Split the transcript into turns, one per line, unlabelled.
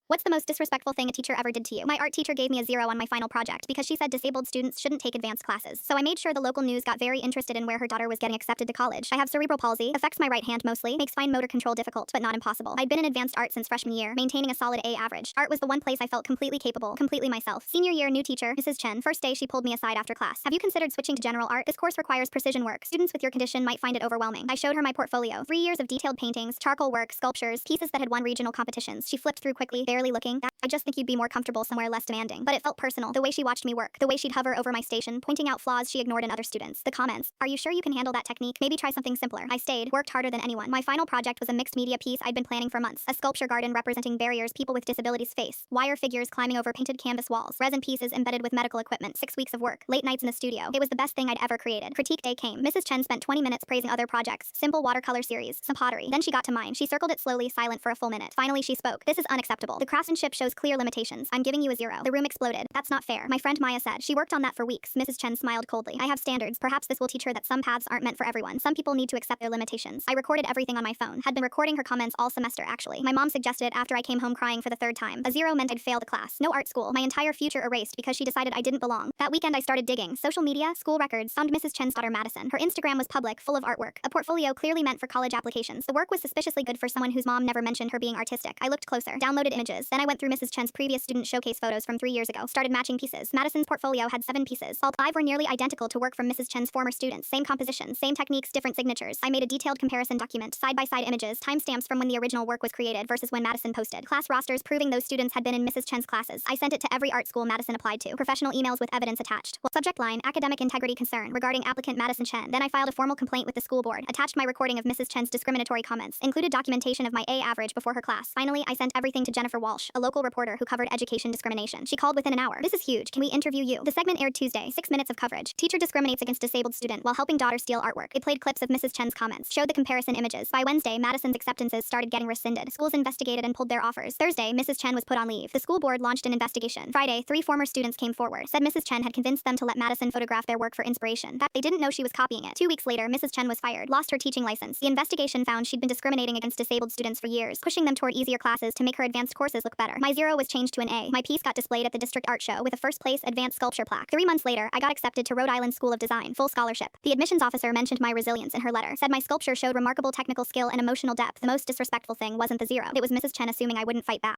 What's the most disrespectful thing a teacher ever did to you? My art teacher gave me a 0 on my final project because she said disabled students shouldn't take advanced classes. So I made sure the local news got very interested in where her daughter was getting accepted to college. I have cerebral palsy, affects my right hand mostly, makes fine motor control difficult, but not impossible. I'd been in advanced art since freshman year, maintaining a solid A average. Art was the one place I felt completely capable, completely myself. Senior year, new teacher, Mrs. Chen. First day, she pulled me aside after class. Have you considered switching to general art? This course requires precision work. Students with your condition might find it overwhelming. I showed her my portfolio. 3 years of detailed paintings, charcoal work, sculptures, pieces that had won regional competitions. She flipped through quickly, barely looking. I just think you'd be more comfortable somewhere less demanding. But it felt personal, the way she watched me work, the way she'd hover over my station, pointing out flaws she ignored in other students. The comments, are you sure you can handle that technique? Maybe try something simpler. I stayed, worked harder than anyone. My final project was a mixed media piece I'd been planning for months. A sculpture garden representing barriers people with disabilities face. Wire figures climbing over painted canvas walls. Resin pieces embedded with medical equipment. 6 weeks of work. Late nights in the studio. It was the best thing I'd ever created. Critique day came. Mrs. Chen spent 20 minutes praising other projects. Simple watercolor series. Some pottery. Then she got to mine. She circled it slowly, silent for a full minute. Finally she spoke. This is unacceptable. The craftsmanship shows clear limitations. I'm giving you a 0. The room exploded. That's not fair. My friend Maya said. She worked on that for weeks. Mrs. Chen smiled coldly. I have standards. Perhaps this will teach her that some paths aren't meant for everyone. Some people need to accept their limitations. I recorded everything on my phone. Had been recording her comments all semester actually. My mom suggested it after I came home crying for the 3rd time. A 0 meant I'd fail the class. No art school. My entire future erased because she decided I didn't belong. That weekend I started digging. Social media, school records, found Mrs. Chen's daughter Madison. Her Instagram was public, full of artwork. A portfolio clearly meant for college applications. The work was suspiciously good for someone whose mom never mentioned her being artistic. I looked closer. Downloaded images. Then I went through Mrs. Chen's previous student showcase photos from 3 years ago. Started matching pieces. Madison's portfolio had 7 pieces. All 5 were nearly identical to work from Mrs. Chen's former students. Same composition, same techniques, different signatures. I made a detailed comparison document. Side-by-side images, timestamps from when the original work was created versus when Madison posted. Class rosters proving those students had been in Mrs. Chen's classes. I sent it to every art school Madison applied to. Professional emails with evidence attached. Well, subject line, academic integrity concern regarding applicant Madison Chen. Then I filed a formal complaint with the school board. Attached my recording of Mrs. Chen's discriminatory comments. Included documentation of my A average before her class. Finally, I sent everything to Jennifer Walsh, a local reporter who covered education discrimination. She called within an hour. This is huge. Can we interview you? The segment aired Tuesday. 6 minutes of coverage. Teacher discriminates against disabled student while helping daughter steal artwork. It played clips of Mrs. Chen's comments. Showed the comparison images. By Wednesday, Madison's acceptances started getting rescinded. Schools investigated and pulled their offers. Thursday, Mrs. Chen was put on leave. The school board launched an investigation. Friday, 3 former students came forward. Said Mrs. Chen had convinced them to let Madison photograph their work for inspiration. That they didn't know she was copying it. 2 weeks later, Mrs. Chen was fired. Lost her teaching license. The investigation found she'd been discriminating against disabled students for years, pushing them toward easier classes to make her advanced courses look better. My 0 was changed to an A. My piece got displayed at the district art show with a first place advanced sculpture plaque. 3 months later, I got accepted to Rhode Island School of Design, full scholarship. The admissions officer mentioned my resilience in her letter. Said my sculpture showed remarkable technical skill and emotional depth. The most disrespectful thing wasn't the 0. It was Mrs. Chen assuming I wouldn't fight back.